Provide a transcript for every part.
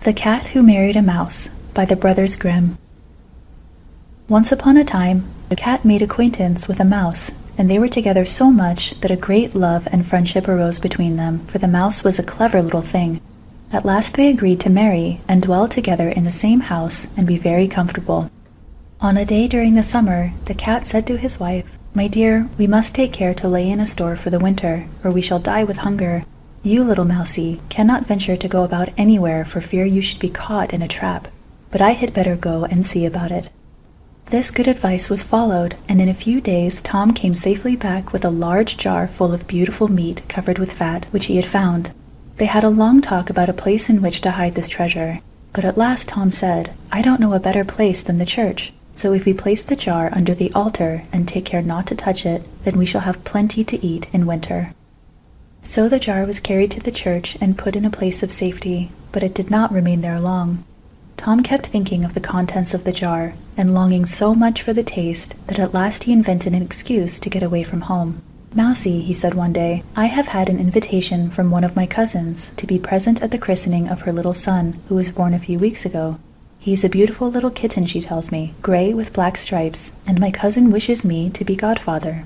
The Cat Who Married a Mouse by the Brothers Grimm. Once upon a time, a cat made acquaintance with a mouse, and they were together so much that a great love and friendship arose between them, for the mouse was a clever little thing. At last they agreed to marry and dwell together in the same house and be very comfortable. On a day during the summer, the cat said to his wife, "My dear, we must take care to lay in a store for the winter, or we shall die with hunger. You, little mousie, cannot venture to go about anywhere for fear you should be caught in a trap, but I had better go and see about it." This good advice was followed, and in a few days Tom came safely back with a large jar full of beautiful meat covered with fat, which he had found. They had a long talk about a place in which to hide this treasure, but at last Tom said, "I don't know a better place than the church, so if we place the jar under the altar and take care not to touch it, then we shall have plenty to eat in winter." So the jar was carried to the church and put in a place of safety, but it did not remain there long. Tom kept thinking of the contents of the jar, and longing so much for the taste that at last he invented an excuse to get away from home. "Mousie," he said one day, "I have had an invitation from one of my cousins to be present at the christening of her little son, who was born a few weeks ago. He's a beautiful little kitten, she tells me, gray with black stripes, and my cousin wishes me to be godfather."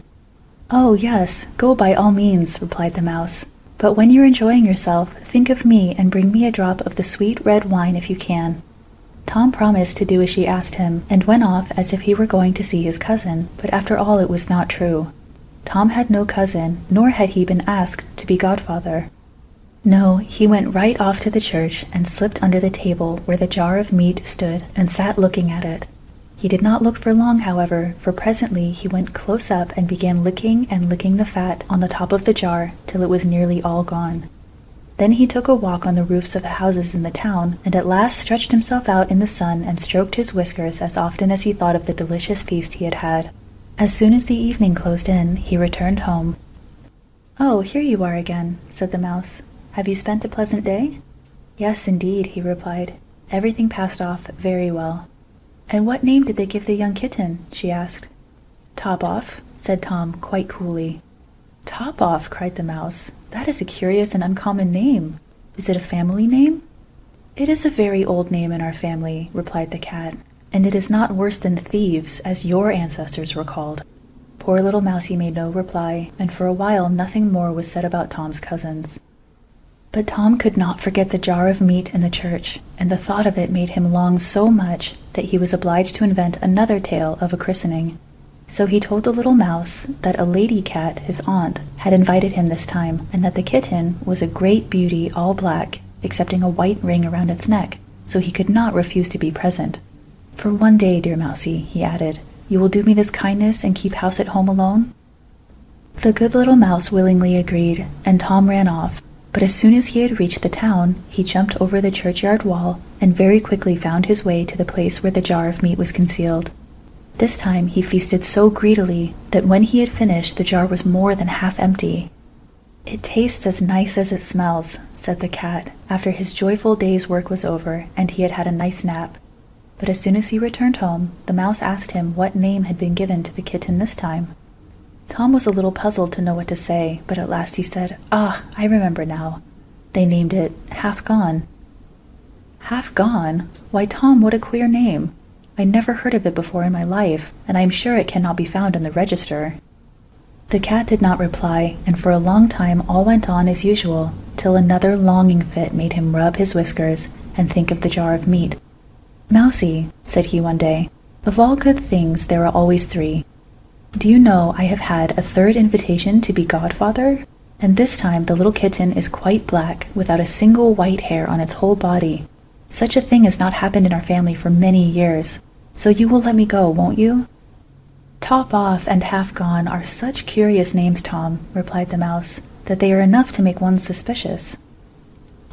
"Oh, yes, go by all means," replied the mouse. "But when you're enjoying yourself, think of me and bring me a drop of the sweet red wine if you can." Tom promised to do as she asked him, and went off as if he were going to see his cousin, but after all it was not true. Tom had no cousin, nor had he been asked to be godfather. No, he went right off to the church and slipped under the table where the jar of meat stood and sat looking at it. He did not look for long, however, for presently he went close up and began licking and licking the fat on the top of the jar till it was nearly all gone. Then he took a walk on the roofs of the houses in the town, and at last stretched himself out in the sun and stroked his whiskers as often as he thought of the delicious feast he had had. As soon as the evening closed in, he returned home. "Oh, here you are again," said the mouse. "Have you spent a pleasant day?" "Yes, indeed," he replied. "Everything passed off very well." "And what name did they give the young kitten?" she asked. "Top Off," said Tom quite coolly. "Top Off," cried the mouse. "That is a curious and uncommon name. Is it a family name?" "It is a very old name in our family," replied the cat, "and it is not worse than Thieves, as your ancestors were called." Poor little mousie made no reply, and for a while nothing more was said about Tom's cousins. But Tom could not forget the jar of meat in the church, and the thought of it made him long so much that he was obliged to invent another tale of a christening. So he told the little mouse that a lady cat, his aunt, had invited him this time, and that the kitten was a great beauty, all black, excepting a white ring around its neck, so he could not refuse to be present. "For one day, dear mousie," he added, "you will do me this kindness and keep house at home alone?" The good little mouse willingly agreed, and Tom ran off. But as soon as he had reached the town, he jumped over the churchyard wall and very quickly found his way to the place where the jar of meat was concealed. This time he feasted so greedily that when he had finished the jar was more than half empty. "It tastes as nice as it smells," said the cat, after his joyful day's work was over and he had had a nice nap. But as soon as he returned home, the mouse asked him what name had been given to the kitten this time. Tom was a little puzzled to know what to say, but at last he said, "Ah, I remember now. They named it Half Gone." "Half Gone? Why, Tom, what a queer name. I never heard of it before in my life, and I am sure it cannot be found in the register." The cat did not reply, and for a long time all went on as usual, till another longing fit made him rub his whiskers and think of the jar of meat. "Mousie," said he one day, "of all good things there are always three. Do you know I have had a third invitation to be godfather? And this time the little kitten is quite black, without a single white hair on its whole body. Such a thing has not happened in our family for many years. So you will let me go, won't you?" "Top Off and Half Gone are such curious names, Tom," replied the mouse, "that they are enough to make one suspicious."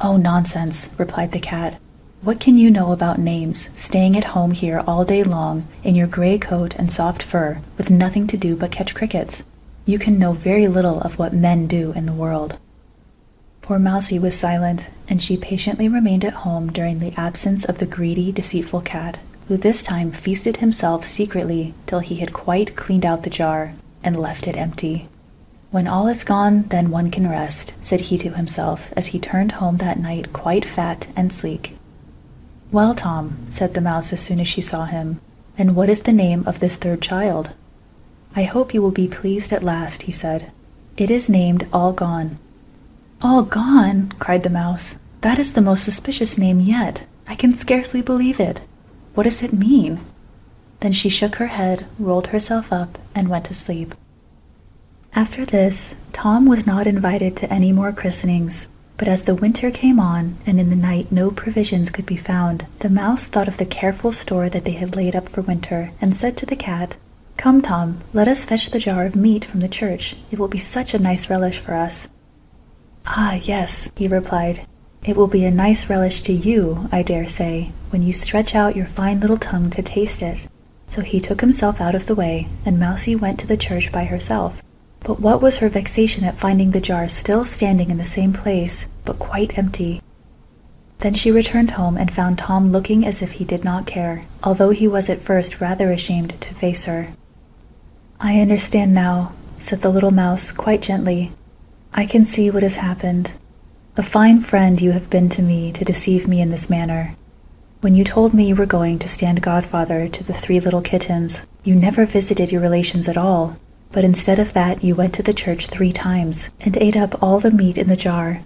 "Oh, nonsense," replied the cat. "What can you know about names, staying at home here all day long, in your gray coat and soft fur, with nothing to do but catch crickets? You can know very little of what men do in the world." Poor Mousie was silent, and she patiently remained at home during the absence of the greedy, deceitful cat, who this time feasted himself secretly till he had quite cleaned out the jar, and left it empty. "When all is gone, then one can rest," said he to himself as he turned home that night quite fat and sleek. "Well, Tom," said the mouse as soon as she saw him, "and what is the name of this third child?" "I hope you will be pleased at last," he said. "It is named All Gone." "All Gone!" cried the mouse. "That is the most suspicious name yet. I can scarcely believe it. What does it mean?" Then she shook her head, rolled herself up, and went to sleep. After this, Tom was not invited to any more christenings, but as the winter came on, and in the night no provisions could be found, the mouse thought of the careful store that they had laid up for winter, and said to the cat, "Come, Tom, let us fetch the jar of meat from the church. It will be such a nice relish for us." "Ah, yes," he replied. "It will be a nice relish to you, I dare say, when you stretch out your fine little tongue to taste it." So he took himself out of the way, and Mousie went to the church by herself. But what was her vexation at finding the jar still standing in the same place, but quite empty. Then she returned home and found Tom looking as if he did not care, although he was at first rather ashamed to face her. "I understand now," said the little mouse quite gently. "I can see what has happened. A fine friend you have been to me to deceive me in this manner. When you told me you were going to stand godfather to the 3 little kittens, you never visited your relations at all, but instead of that you went to the church 3 times, and ate up all the meat in the jar.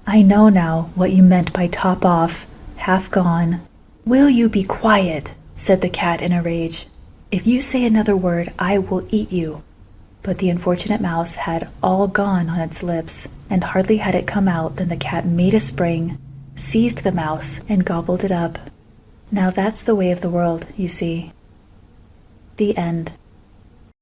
I know now what you meant by top off, half gone." "Will you be quiet?" said the cat in a rage. "If you say another word, I will eat you." But the unfortunate mouse had all gone on its lips, and hardly had it come out than the cat made a spring, seized the mouse, and gobbled it up. Now that's the way of the world, you see. The end.